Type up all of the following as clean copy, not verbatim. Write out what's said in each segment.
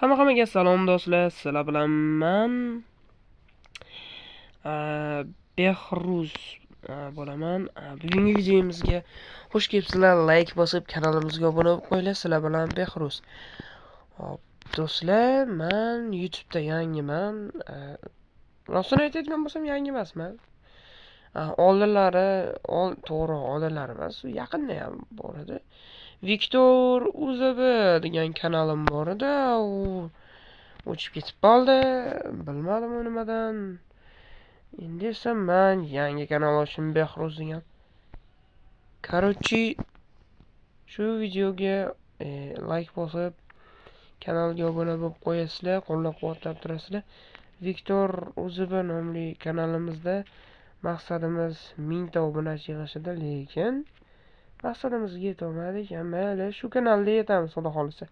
Hammaga salom do'stlar, sizlar bilan men Behruz bo'laman. Bugungi videomizga xush kelibsizlar. Like bosib, kanalimizga obuna bo'lib qo'yinglar. Sizlar bilan Behruz. Hop, do'stlar, men YouTube'da yangiman. Rostini aytadigan bo'lsam, yangi emasman. To'g'ri, oldinlari emas, yaqinda ham bor edi. Viktor UZB degan kanalim bor edi. O'chib ketib qoldi. Bilmadim u nimadan. Endi esa men yangi kanal ochdim, Behruz degan. Короче, shu videoga like bosib, kanalga obuna bo'lib qo'yasizlar, qo'llab-quvvatlab turasizlar. Viktor UZB nomli kanalimizda maqsadimiz 1000 ta obunachi yig'ish edi, lekin maqsadimizga yeta olmadik. Mayli, shu kanalda yetamiz, xudo xolisa.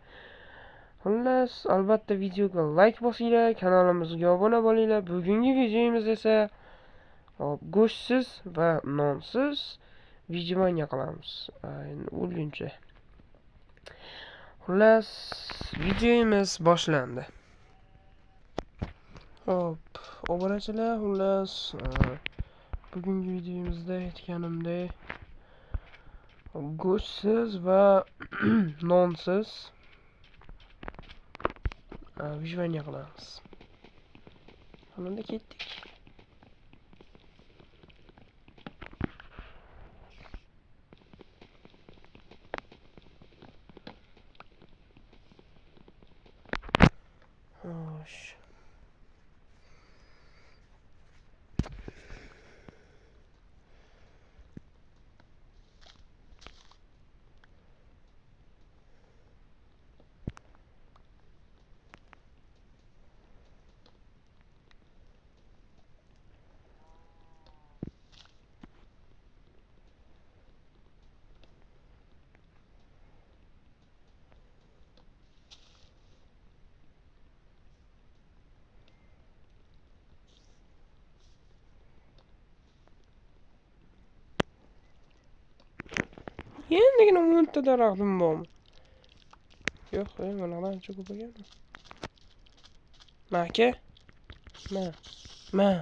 Xullas, albatta videoga like bosinglar, kanalimizga obuna bo'linglar. Bugungi videomiz esa go'shtsiz va nonsiz vijimanya qilamiz. O'lguncha. Xullas, videomiz boshlandi. Hop, obunachilar, xullas, bugungi videomizda aytganimdek go'shtsiz va nonsiz vijvanya qilamiz. Xonanda ketdik. Xo'sh. Endigina 10 ta daraxtim bormi? Yo'q, mana ancha ko'p ekan. Aka. Ma.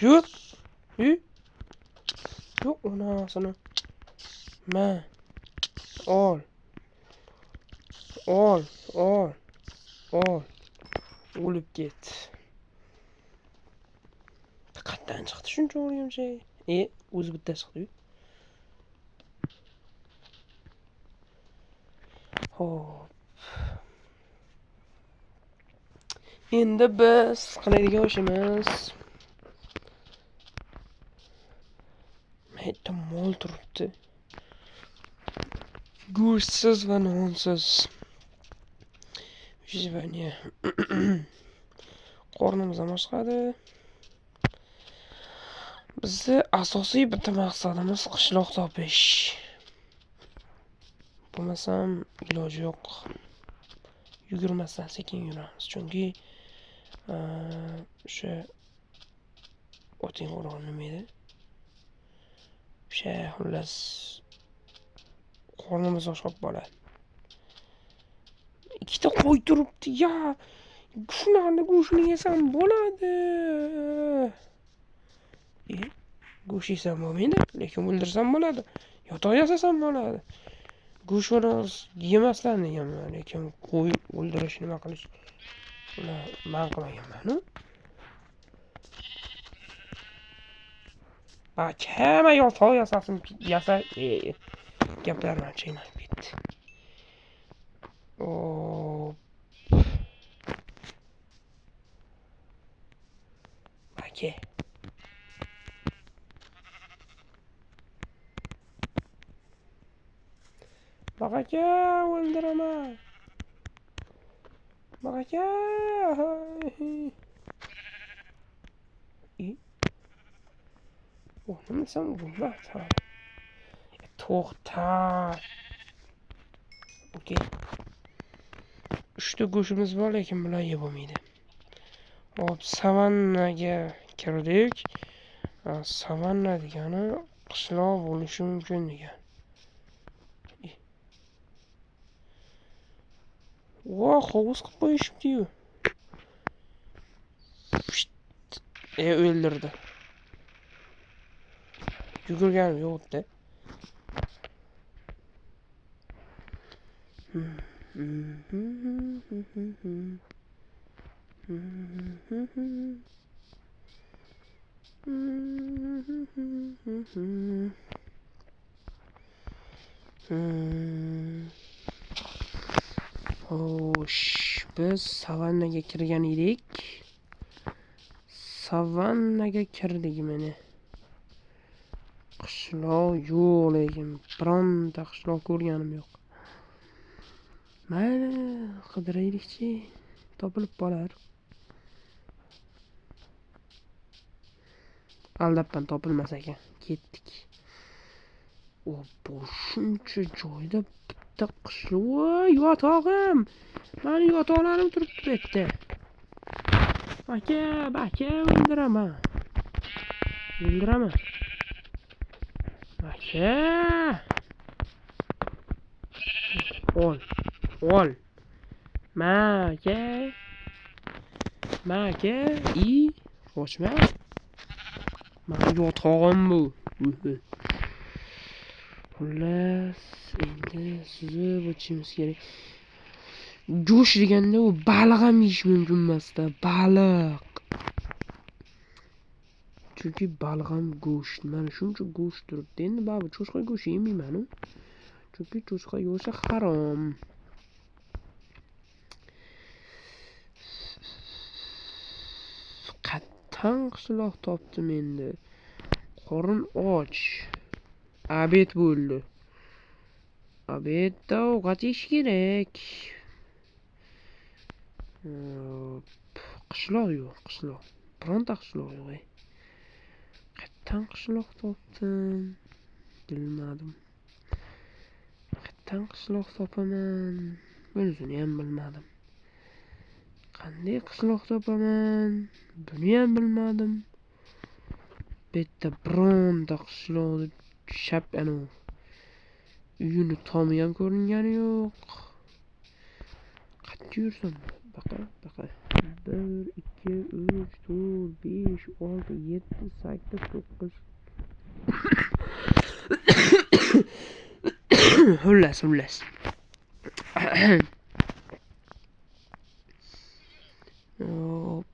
Yo'q. Yo'q, onasini. Ol. O'lib ket. Qatdan chiqdi shuncha o'rgimchak. O'zi bitta chiqdi-yu. Hop. Endi biz qiladigan ishimiz mayda mol turibdi. Go'shtsiz va nonsiz vijvanya. Qornimiz ham ochqadi. Bizni asosiy bitta maqsadimiz qishloq topish. Bo'lmasam iloji yo'q. Yugurmasdan sekin yuramiz. Chunki o'sha oting o'rog'i nima edi? Xullas qornimiz och qolib qoladi. Ikkita qo'y turibdi, ya. Shularni go'shtini yesam bo'ladi. Go'sht yesam bo'lmaydi, lekin o'ldirsam bo'ladi. Yotoq yasasam bo'ladi. Go'shtni yemasdan deganman, lekin qo'y o'ldirish nima qilish buni man qilmaganman-ku. Hamma yotoq yasasin, gaplarni chaynab ketdi. Aka. Bak aka, o'ldiraman. Bak aka. Nimasam bo'lmadi. To'xta. Okey. 3 ta go'shtimiz bor, lekin bular yeb bo'lmaydi. Hop, savannaga kirdik. Savanna degani qishloq bo'lishi mumkin degan. Voy, hovuz qilib qo'yishibdi-yu. O'ldirdi. Yugurganim yo'q-da. Xo'sh, biz savannaga kirgan edik. Savannaga kirdik mana. Qishloq yo'q, lekin bironta qishloq ko'rganim yo'q. Mayli, qidiraylikchi, topilib qolar. Aldappan topilmas ekan. Ketdik. Bu shuncha joyda bitta qishloq. Voy, yotog'im. Mani yotoqlarim turibdi bu yerda. Aka, o'ldiraman. Aka. Ol. Maka. Qochma. Mani yotog'im bu. Xullas, endi suzib o'tishimiz kerak. Go'sht deganda u baliq ham yeyish mumkin emas-da, baliq. Chunki baliq ham go'sht. Mana shuncha go'sht turibdi. Endi baribir cho'chqa go'shti yemayman-ku. Chunki cho'chqa go'shti harom. Qattan qishloq topdim endi. Qorin och. Obed bo'ldi. Obedda ovqat yeyish kerak. Qishloq yo'q. Bironta qishloq yo'q. Qattan qishloq topdim. Bilmadim. Qattan qishloq topaman. Bunisini ham bilmadim. Qanday qishloq topaman? Buni ham bilmadim. Bitta bironta qishloqni shap anu uyini tomi ham ko'ringani yo'q. Qatga yursam, baqa. 1, 2, 3, 4, 5, 6, 7, 8, 9. Xullas. Hop.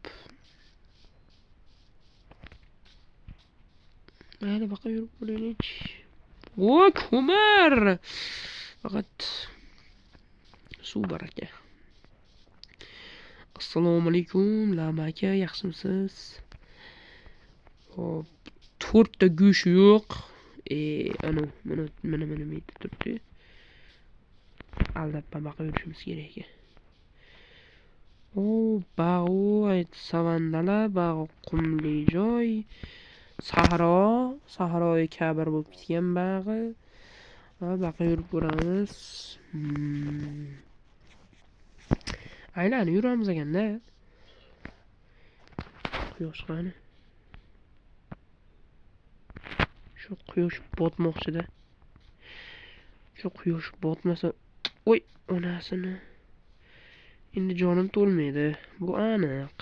Mayli, baqa yurib qo'yaylik. Voy, ko'mir. Faqat suv baraka. Assalomu alaykum, Lama aka, yaxshimisiz? Hop, 4 ta go'sht yo'q. Mana menda turibdi. Aldab baqa yurishimiz kerak ekan. Bog'u, savannalar, bog'u qumli joy. Sahroyi kabir bo'lib ketgan bag'i. Baqa yurib ko'ramiz. Aylanib yuramiz ekanda. Quyosh qani? Shu quyosh botmoqchida. Shu quyosh botmasa, voy, onasini. Endi jonim to'lmaydi. Bu aniq.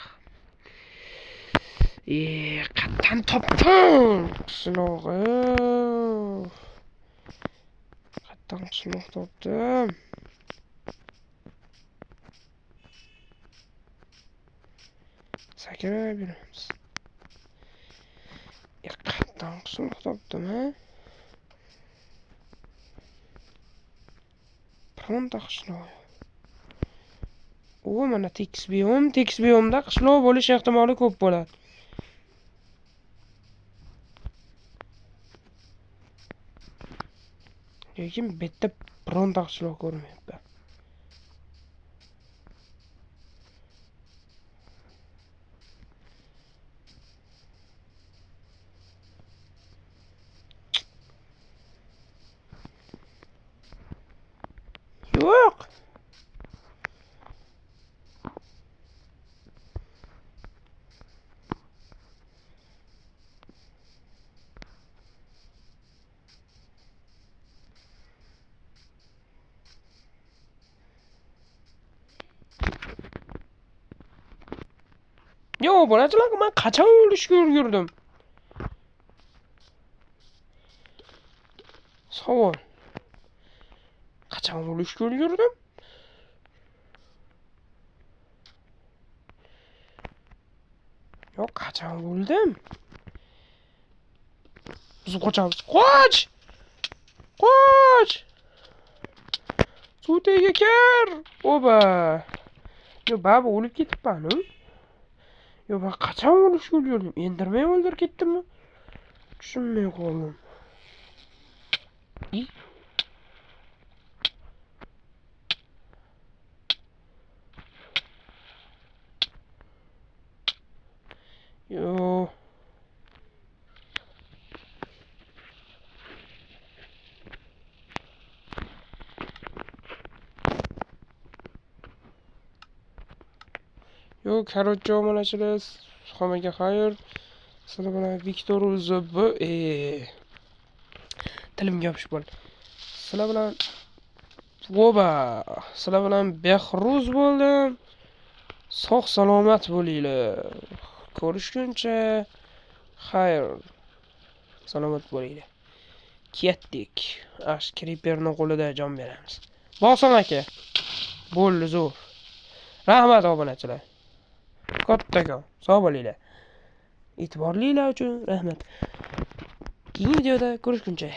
Qattan topdim. Qattan qishloq topdim. Sakrab yuramiz. Qattan qishloq topdim, ha? Bironta qishloq. Mana tekis biyomda qishloq bo'lish ehtimoli ko'p bo'ladi. Lekin bitta bironta qishloq ko'rmayapman. Yo'q. Yo, obunachilar, men qachon o'lishga ulgurdim? Savol. Qachon o'lishga ulgurdim? Yo, qachon o'ldim? Biz qochamiz. Qoch! Qoch! Suv tagiga kir! Oba! Yo, baba o'lib ketibman-ku. Yo, men qachon o'lishga ulgurdim? Endirmay o'ldirib ketdimmi? Tushunmay qoldim. Yo. Yo, korotchi omonachilar, hammaga xayr. Sizlar bilan Viktor Uzub, tilimga yopishib qoldi. Sizlar bilan sizlar bilan Behruz bo'ldim. Sog' salomat bo'linglar. Ko'rishguncha xayr. Salomat bo'linglar. Ketdik. Ash Creeperning qo'lida jon beramiz. Boqson aka. Bo'ldi zo'r. Rahmat obunachilar. Kattakon. Sog' bo'linglar. E'tiborlilar uchun rahmat. Keyingi videoda ko'rishguncha